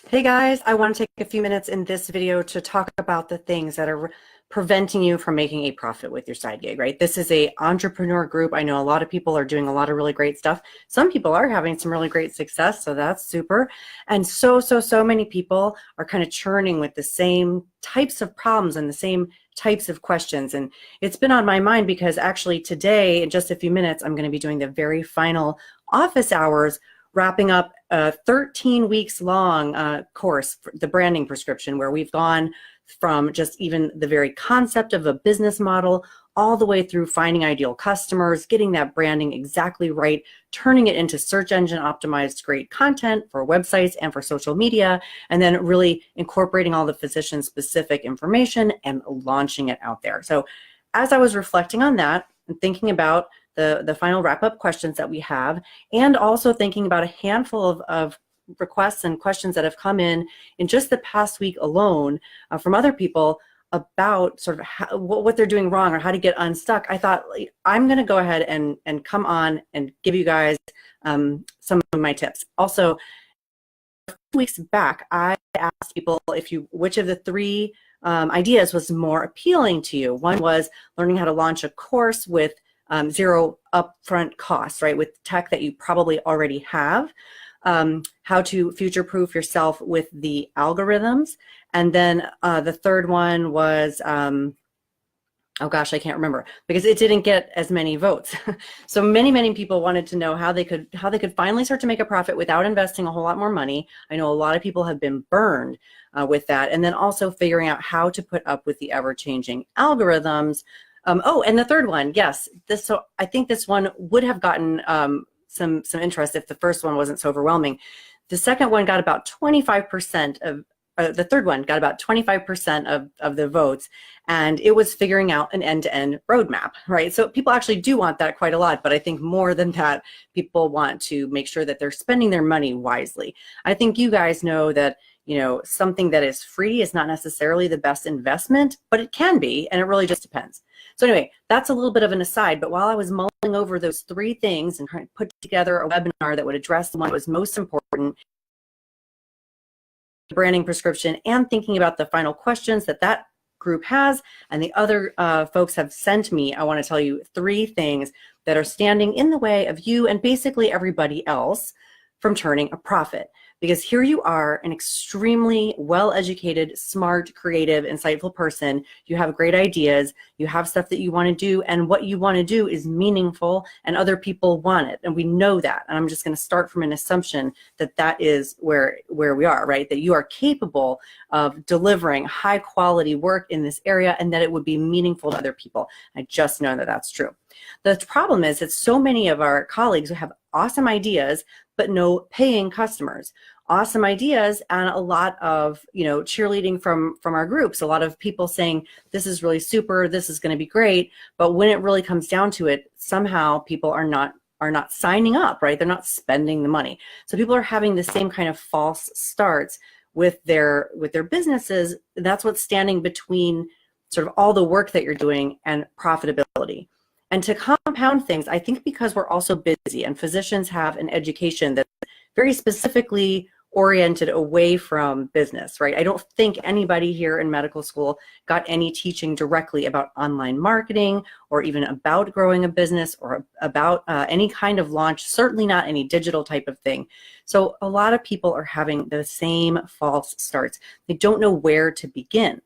Hey guys, I want to take a few minutes in this video to talk about the things that are preventing you from making a profit with your side gig, right? This is a entrepreneur group. I know a lot of people are doing a lot of really great stuff. Some people are having some really great success, so that's super. And so many people are kind of churning with the same types of problems and the same types of questions. And it's been on my mind because actually today, in just a few minutes, I'm going to be doing the very final office hours, wrapping up a 13 weeks long course, the branding prescription, where we've gone from just even the very concept of a business model all the way through finding ideal customers, getting that branding exactly right, turning it into search engine optimized great content for websites and for social media, and then really incorporating all the physician specific information and launching it out there. So as I was reflecting on that and thinking about the final wrap-up questions that we have, and also thinking about a handful of requests and questions that have come in just the past week alone from other people about sort of what they're doing wrong or how to get unstuck, I thought I'm going to go ahead and come on and give you guys some of my tips. Also, a few weeks back, I asked people which of the three ideas was more appealing to you. One was learning how to launch a course with zero upfront costs, right, with tech that you probably already have, how to future-proof yourself with the algorithms, and then the third one was, oh gosh, I can't remember because it didn't get as many votes. So many people wanted to know how they could finally start to make a profit without investing a whole lot more money. I know a lot of people have been burned with that, and then also figuring out how to put up with the ever-changing algorithms. Oh, and the third one, yes, so I think this one would have gotten some interest if the first one wasn't so overwhelming. The second one got about 25% of, the third one got about 25% of the votes, and it was figuring out an end-to-end roadmap, right? So people actually do want that quite a lot, but I think more than that, people want to make sure that they're spending their money wisely. I think you guys know that something that is free is not necessarily the best investment, but it can be, and it really just depends. So anyway, that's a little bit of an aside, but while I was mulling over those three things and trying to put together a webinar that would address the one that was most important, the branding prescription, and thinking about the final questions that group has, and the other folks have sent me, I want to tell you three things that are standing in the way of you and basically everybody else from turning a profit. Because here you are, an extremely well-educated, smart, creative, insightful person. You have great ideas. You have stuff that you want to do, and what you want to do is meaningful, and other people want it, and we know that. And I'm just going to start from an assumption that that is where we are, right? That you are capable of delivering high-quality work in this area, and that it would be meaningful to other people. I just know that that's true. The problem is that so many of our colleagues have awesome ideas, but no paying customers. Awesome ideas and a lot of cheerleading from our groups, a lot of people saying this is really super, this is going to be great, but when it really comes down to it, somehow people are not signing up, right? They're not spending the money. So people are having the same kind of false starts with their businesses. That's what's standing between sort of all the work that you're doing and profitability. And to compound things, I think because we're also busy and physicians have an education that's very specifically oriented away from business, right? I don't think anybody here in medical school got any teaching directly about online marketing or even about growing a business or about any kind of launch, certainly not any digital type of thing. So a lot of people are having the same false starts. They don't know where to begin.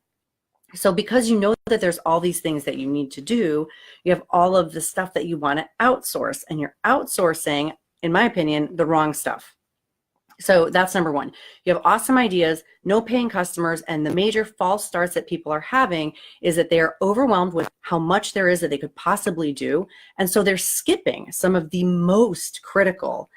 So because you know that there's all these things that you need to do, you have all of the stuff that you want to outsource, and you're outsourcing, in my opinion, the wrong stuff. So that's number one. You have awesome ideas, no paying customers, and the major false starts that people are having is that they are overwhelmed with how much there is that they could possibly do, and so they're skipping some of the most critical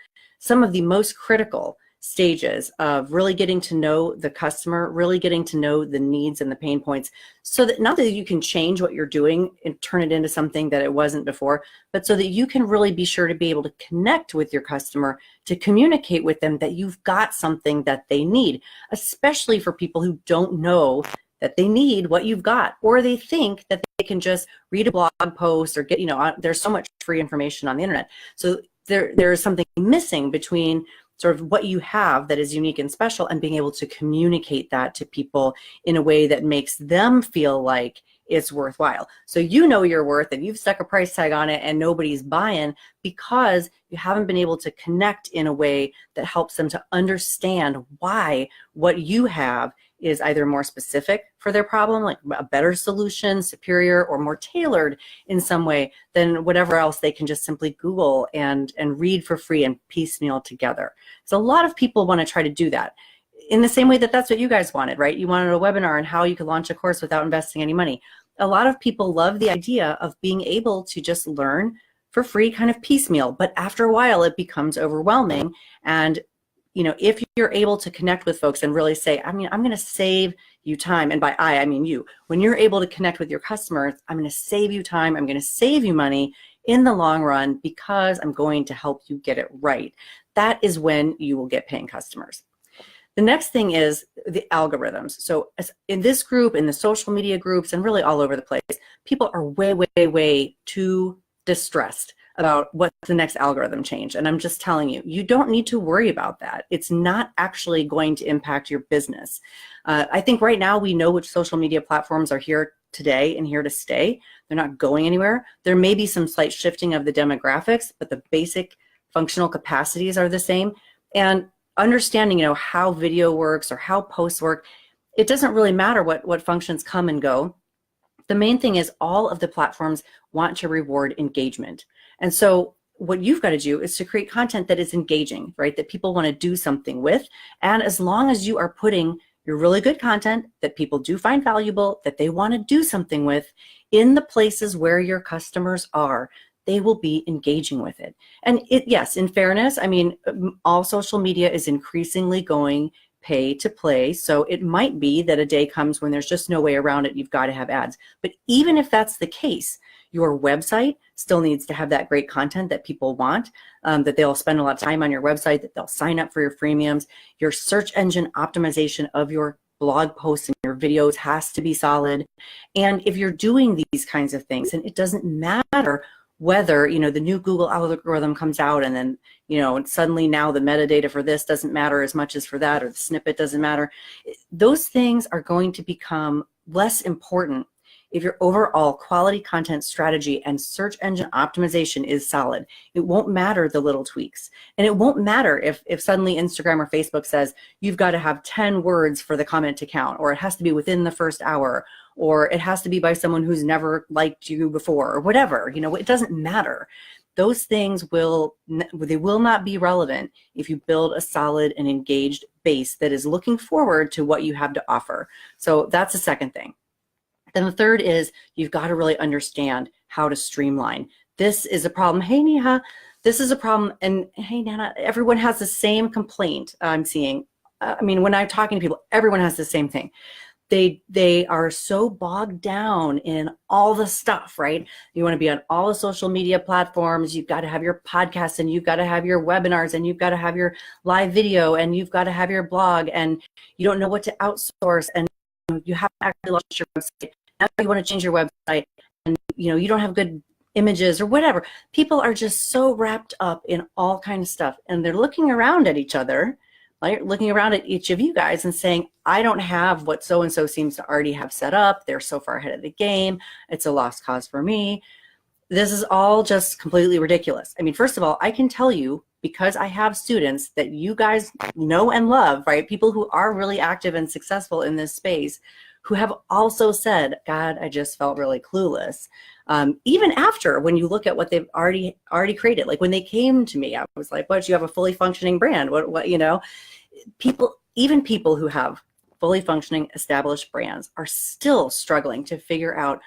stages of really getting to know the customer, really getting to know the needs and the pain points, so that not that you can change what you're doing and turn it into something that it wasn't before, but so that you can really be sure to be able to connect with your customer, to communicate with them that you've got something that they need, especially for people who don't know that they need what you've got, or they think that they can just read a blog post or get, there's so much free information on the internet. So there is something missing between sort of what you have that is unique and special, and being able to communicate that to people in a way that makes them feel like it's worthwhile. So you know your worth and you've stuck a price tag on it and nobody's buying because you haven't been able to connect in a way that helps them to understand why what you have is either more specific for their problem, like a better solution, superior, or more tailored in some way than whatever else they can just simply Google and read for free and piecemeal together. So a lot of people want to try to do that in the same way that that's what you guys wanted, right? You wanted a webinar on how you could launch a course without investing any money. A lot of people love the idea of being able to just learn for free, kind of piecemeal, but after a while it becomes overwhelming. And you know, if you're able to connect with folks and really say, I mean, I'm going to save you time, and by I mean you, when you're able to connect with your customers, I'm going to save you time, I'm going to save you money in the long run because I'm going to help you get it right. That is when you will get paying customers. The next thing is the algorithms. So in this group, in the social media groups, and really all over the place, people are way too distressed about what's the next algorithm change. And I'm just telling you, you don't need to worry about that. It's not actually going to impact your business. I think right now we know which social media platforms are here today and here to stay. They're not going anywhere. There may be some slight shifting of the demographics, but the basic functional capacities are the same. And understanding, you know, how video works or how posts work, it doesn't really matter what functions come and go. The main thing is all of the platforms want to reward engagement. And so what you've got to do is to create content that is engaging, right? That people want to do something with. And as long as you are putting your really good content that people do find valuable, that they want to do something with in the places where your customers are, they will be engaging with it. And yes, in fairness, I mean, all social media is increasingly going pay to play. So it might be that a day comes when there's just no way around it. You've got to have ads. But even if that's the case, your website still needs to have that great content that people want, that they'll spend a lot of time on your website, that they'll sign up for your freemiums. Your search engine optimization of your blog posts and your videos has to be solid. And if you're doing these kinds of things, and it doesn't matter whether, you know, the new Google algorithm comes out and then, you know, and suddenly now the metadata for this doesn't matter as much as for that, or the snippet doesn't matter. Those things are going to become less important if your overall quality content strategy and search engine optimization is solid. It won't matter the little tweaks. And it won't matter if suddenly Instagram or Facebook says, you've got to have 10 words for the comment to count, or it has to be within the first hour, or it has to be by someone who's never liked you before, or whatever. You know, it doesn't matter. Those things will not be relevant if you build a solid and engaged base that is looking forward to what you have to offer. So that's the second thing. Then the third is you've got to really understand how to streamline. This is a problem. Hey, Neha, this is a problem. And hey, Nana, everyone has the same complaint I'm seeing. I mean, when I'm talking to people, everyone has the same thing. They are so bogged down in all the stuff, right? You want to be on all the social media platforms. You've got to have your podcasts, and you've got to have your webinars, and you've got to have your live video, and you've got to have your blog, and you don't know what to outsource, and you haven't actually launched your website. Now you want to change your website, and you know you don't have good images or whatever. People are just so wrapped up in all kinds of stuff, and they're looking around at each other, like looking around at each of you guys and saying, I don't have what so-and-so seems to already have set up. They're so far ahead of the game. It's a lost cause for me. This is all just completely ridiculous. I mean, first of all, I can tell you, because I have students that you guys know and love, right? People who are really active and successful in this space, who have also said, God, I just felt really clueless. Even after, when you look at what they've already created, like when they came to me, I was like, what, you have a fully functioning brand? What, you know, even people who have fully functioning established brands are still struggling to figure out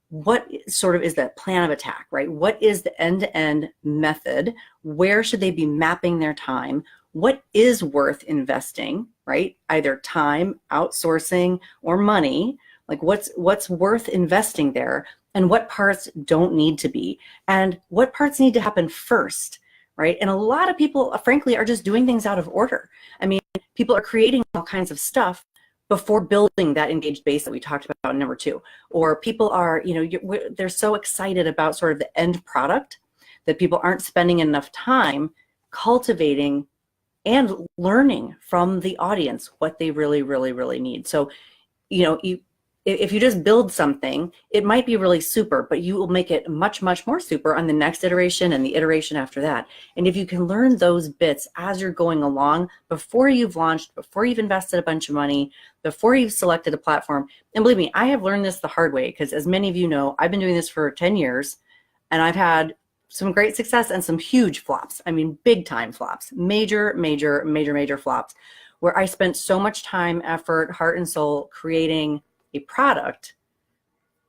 what sort of is the plan of attack, right? What is the end-to-end method? Where should they be mapping their time? What is worth investing, right? Either time, outsourcing, or money. Like what's worth investing there, and what parts don't need to be, and what parts need to happen first, right? And a lot of people, frankly, are just doing things out of order. I mean, people are creating all kinds of stuff before building that engaged base that we talked about in number 2. Or people are, you know, they're so excited about sort of the end product that people aren't spending enough time cultivating and learning from the audience what they really, really, really need. So, if you just build something, it might be really super, but you will make it much, much more super on the next iteration and the iteration after that. And if you can learn those bits as you're going along, before you've launched, before you've invested a bunch of money, before you've selected a platform, and believe me, I have learned this the hard way, because as many of you know, I've been doing this for 10 years and I've had some great success and some huge flops. I mean, big time flops, major, major, major, major flops, where I spent so much time, effort, heart and soul creating a product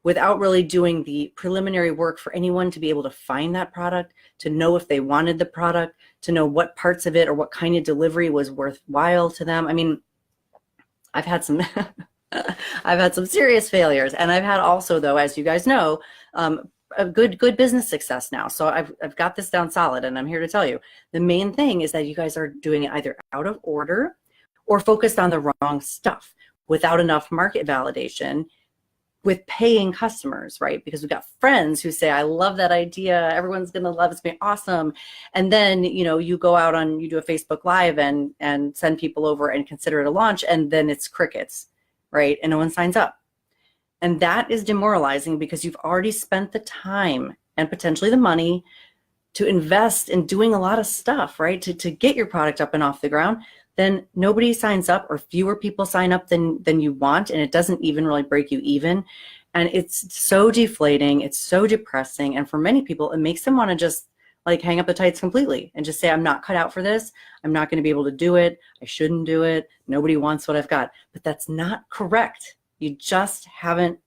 without really doing the preliminary work for anyone to be able to find that product, to know if they wanted the product, to know what parts of it or what kind of delivery was worthwhile to them. I mean, I've had some I've had some serious failures, and I've had also, though, as you guys know, a good business success now. So I've got this down solid, and I'm here to tell you the main thing is that you guys are doing it either out of order or focused on the wrong stuff, without enough market validation, with paying customers, right? Because we've got friends who say, I love that idea, everyone's gonna love it, it's gonna be awesome. And then, you go out you do a Facebook Live and send people over and consider it a launch, and then it's crickets, right? And no one signs up. And that is demoralizing, because you've already spent the time and potentially the money to invest in doing a lot of stuff, right? To get your product up and off the ground. Then nobody signs up, or fewer people sign up than you want, and it doesn't even really break you even. And it's so deflating, it's so depressing, and for many people, it makes them want to just like hang up the tights completely and just say, I'm not cut out for this, I'm not going to be able to do it, I shouldn't do it, nobody wants what I've got. But that's not correct. You just haven't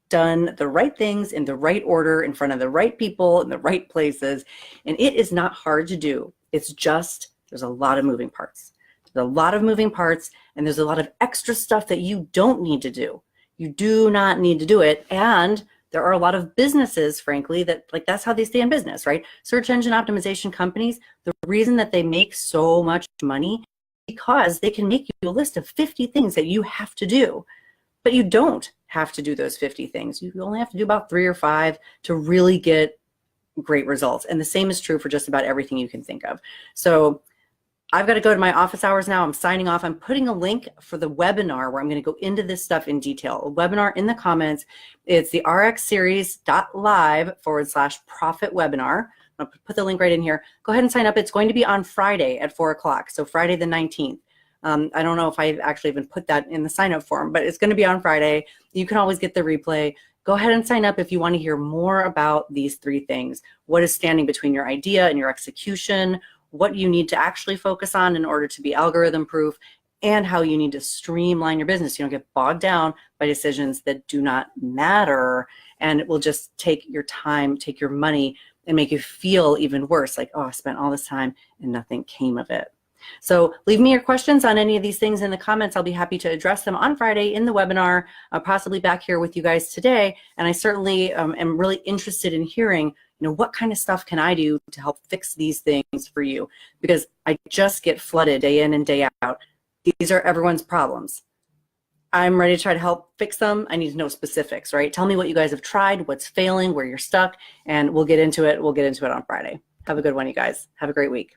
done the right things in the right order, in front of the right people, in the right places, and it is not hard to do. It's just, there's a lot of moving parts. There's a lot of moving parts, and there's a lot of extra stuff that you don't need to do. You do not need to do it. And there are a lot of businesses, frankly, that that's how they stay in business, right? Search engine optimization companies, the reason that they make so much money, because they can make you a list of 50 things that you have to do. But you don't have to do those 50 things. You only have to do about 3 or 5 to really get great results. And the same is true for just about everything you can think of. So I've got to go to my office hours now. I'm signing off. I'm putting a link for the webinar where I'm going to go into this stuff in detail. A webinar in the comments. It's the rxseries.live/profit webinar. I'll put the link right in here. Go ahead and sign up. It's going to be on Friday at 4 o'clock. So Friday the 19th. I don't know if I've actually even put that in the sign up form, but it's going to be on Friday. You can always get the replay. Go ahead and sign up if you want to hear more about these 3 things. What is standing between your idea and your execution? What you need to actually focus on in order to be algorithm proof, and how you need to streamline your business. You don't get bogged down by decisions that do not matter, and it will just take your time, take your money, and make you feel even worse, like, oh, I spent all this time and nothing came of it. So leave me your questions on any of these things in the comments. I'll be happy to address them on Friday in the webinar, possibly back here with you guys today. And I certainly am really interested in hearing, what kind of stuff can I do to help fix these things for you? Because I just get flooded day in and day out. These are everyone's problems. I'm ready to try to help fix them. I need to know specifics, right? Tell me what you guys have tried, what's failing, where you're stuck, and we'll get into it. We'll get into it on Friday. Have a good one, you guys. Have a great week.